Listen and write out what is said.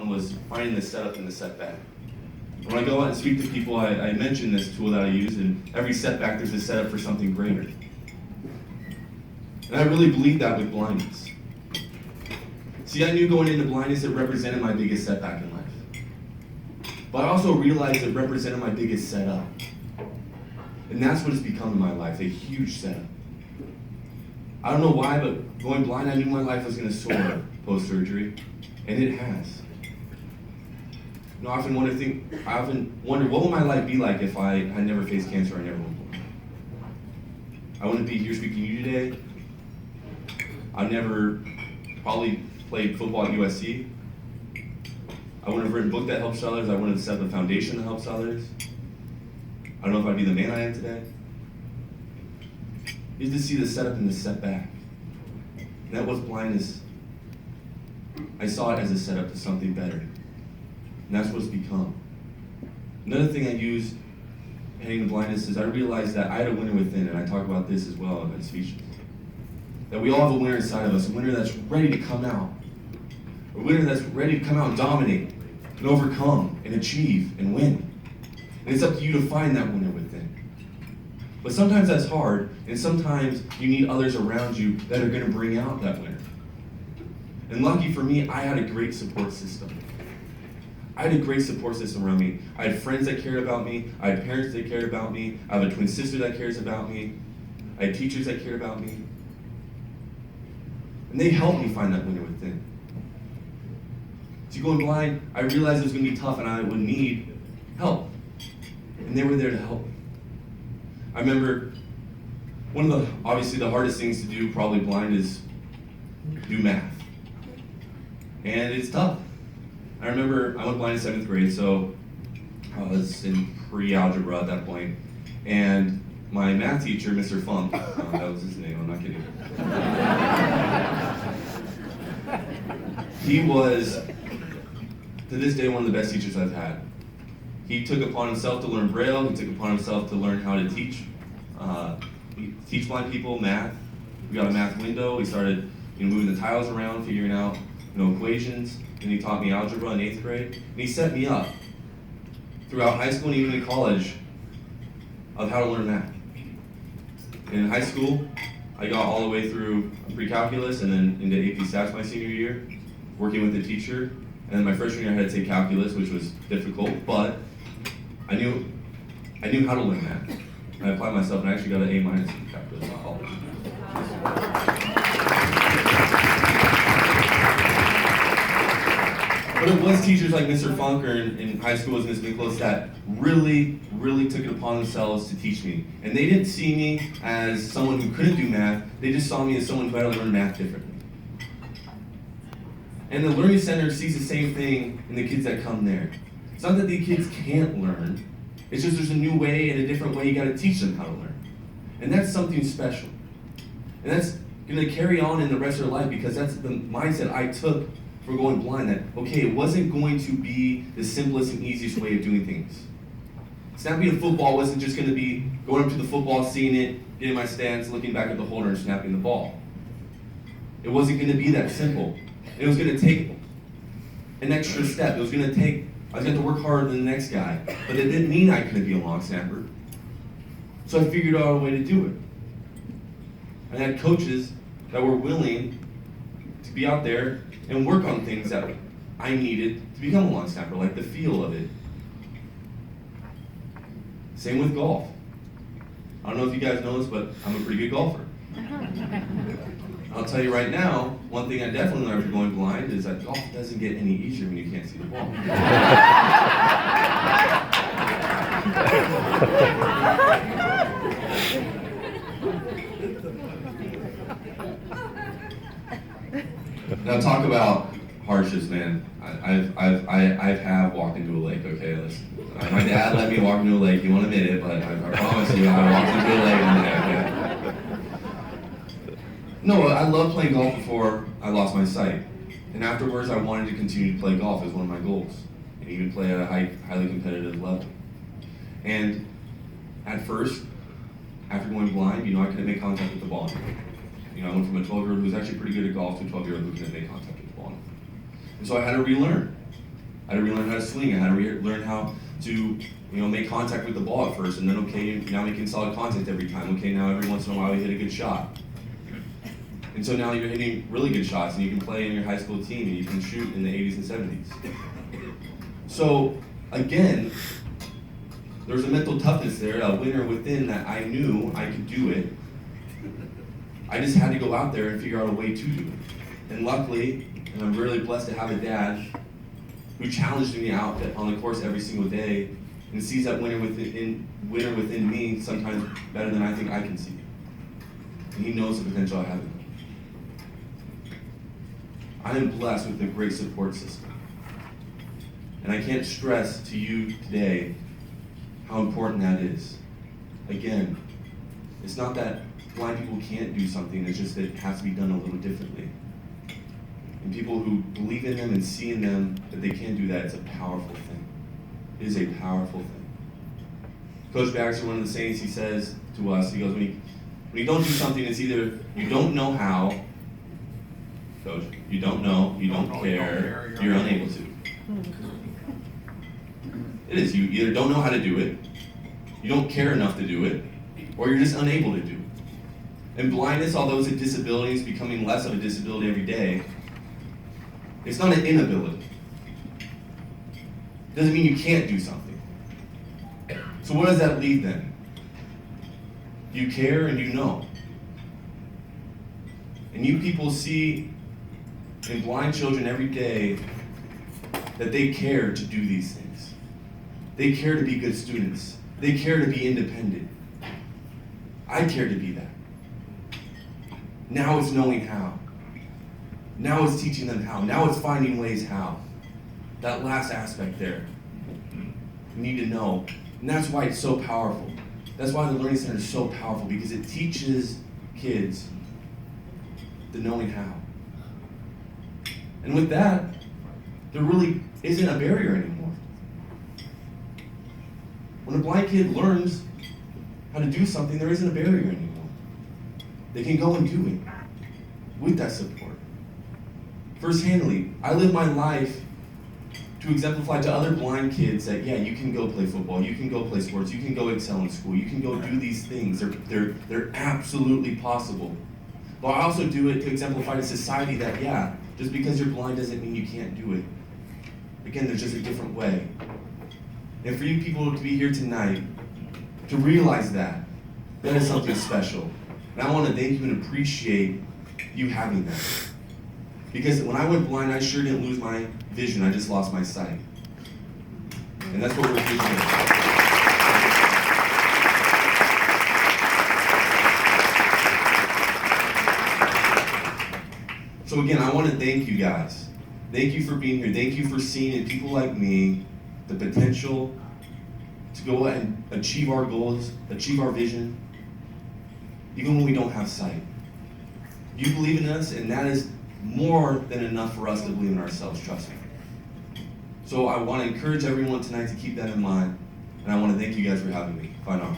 on was finding the setup and the setback. When I go out and speak to people, I mention this tool that I use, and every setback there's a setup for something greater. And I really believe that with blindness. See, I knew going into blindness it represented my biggest setback in life. But I also realized it represented my biggest setup. And that's what it's become in my life, a huge setup. I don't know why, but going blind, I knew my life was going to soar post-surgery, and it has. You know, I often wonder what would my life be like if I had never faced cancer or I never went blind. I wouldn't be here speaking to you today. I've never probably played football at USC. I wouldn't have written a book that helps others. I wouldn't have set the foundation that helps others. I don't know if I'd be the man I am today. You have to see the setup and the setback. And that was blindness. I saw it as a setup to something better. And that's what it's become. Another thing I use heading to blindness is I realized that I had a winner within, and I talk about this as well in my speeches. That we all have a winner inside of us, a winner that's ready to come out. A winner that's ready to come out and dominate, and overcome, and achieve, and win. And it's up to you to find that winner within. But sometimes that's hard, and sometimes you need others around you that are going to bring out that winner. And lucky for me, I had a great support system. I had a great support system around me. I had friends that cared about me. I had parents that cared about me. I have a twin sister that cares about me. I had teachers that cared about me. And they helped me find that winner within. See, going blind, I realized it was going to be tough and I would need help. And they were there to help me. I remember one of obviously the hardest things to do, probably blind, is do math. And it's tough. I remember I went blind in 7th grade, so I was in pre-algebra at that point. And my math teacher, Mr. Funk, that was his name, I'm not kidding. He was, to this day, one of the best teachers I've had. He took upon himself to learn Braille. He took upon himself to learn how to teach blind people math. We got a math window. We started moving the tiles around, figuring out equations. And he taught me algebra in 8th grade. And he set me up throughout high school and even in college of how to learn math. And in high school, I got all the way through pre-calculus and then into AP Stats my senior year, working with a teacher. And then my freshman year I had to take calculus, which was difficult, but I knew how to learn math. I applied myself and I actually got an A- in calculus in college. But it was teachers like Mr. Funk or in high school was Ms. Miklos that really, really took it upon themselves to teach me. And they didn't see me as someone who couldn't do math, they just saw me as someone who had to learn math differently. And the Learning Center sees the same thing in the kids that come there. It's not that the kids can't learn, it's just there's a new way and a different way you gotta teach them how to learn. And that's something special. And that's gonna carry on in the rest of their life because that's the mindset I took for going blind, that, okay, it wasn't going to be the simplest and easiest way of doing things. Snapping a football wasn't just gonna be going up to the football, seeing it, getting my stance, looking back at the holder and snapping the ball. It wasn't gonna be that simple. It was gonna take an extra step. I was gonna have to work harder than the next guy, but it didn't mean I couldn't be a long snapper. So I figured out a way to do it. I had coaches that were willing to be out there and work on things that I needed to become a long snapper, like the feel of it. Same with golf. I don't know if you guys know this, but I'm a pretty good golfer. I'll tell you right now, one thing I definitely learned from going blind is that golf doesn't get any easier when you can't see the ball. Now talk about hardships, man. I have walked into a lake. Okay, listen. My dad let me walk into a lake. He won't admit it, but I promise you, I walked into a lake one day. Okay. No, I loved playing golf before I lost my sight, and afterwards I wanted to continue to play golf as one of my goals, and even play at a highly competitive level. And at first, after going blind, I couldn't make contact with the ball. I went from a 12-year-old who was actually pretty good at golf to a 12-year-old who couldn't make contact with the ball. And so I had to relearn. I had to relearn how to swing. I had to learn how to make contact with the ball at first, and then okay, now making solid contact every time. Okay, now every once in a while you hit a good shot. And so now you're hitting really good shots, and you can play in your high school team, and you can shoot in the 80s and 70s. So again, there's a mental toughness there, a winner within that I knew I could do it. I just had to go out there and figure out a way to do it. And luckily, and I'm really blessed to have a dad who challenged me out on the course every single day and sees that winner within me sometimes better than I think I can see. And he knows the potential I have in me. I am blessed with a great support system. And I can't stress to you today how important that is. Again, it's not that blind people can't do something, it's just that it has to be done a little differently. And people who believe in them and see in them that they can do that, it's a powerful thing. It is a powerful thing. Coach Baxter, one of the sayings he says to us, he goes, when you don't do something, it's either you don't know how, Coach, you don't know, you don't care, you're unable to. It is, you either don't know how to do it, you don't care enough to do it, or you're just unable to do it. And blindness, although it's a disability, it's becoming less of a disability every day, it's not an inability. It doesn't mean you can't do something. So what does that leave then? You care and you know. And you people see in blind children every day that they care to do these things. They care to be good students. They care to be independent. I care to be that. Now it's knowing how. Now it's teaching them how. Now it's finding ways how. That last aspect there. You need to know. And that's why it's so powerful. That's why the Learning Center is so powerful, because it teaches kids the knowing how. And with that, there really isn't a barrier anymore. When a blind kid learns how to do something, there isn't a barrier anymore. They can go and do it with that support. First-handedly, I live my life to exemplify to other blind kids that, yeah, you can go play football, you can go play sports, you can go excel in school, you can go do these things. They're absolutely possible. But I also do it to exemplify to society that, yeah, just because you're blind doesn't mean you can't do it. Again, there's just a different way. And for you people to be here tonight, to realize that is something special. And I want to thank you and appreciate you having that. Because when I went blind, I sure didn't lose my vision, I just lost my sight. And that's what we're here today. So again, I want to thank you guys. Thank you for being here. Thank you for seeing in people like me the potential to go and achieve our goals, achieve our vision, even when we don't have sight. You believe in us, and that is more than enough for us to believe in ourselves, trust me. So I want to encourage everyone tonight to keep that in mind, and I want to thank you guys for having me. Bye now.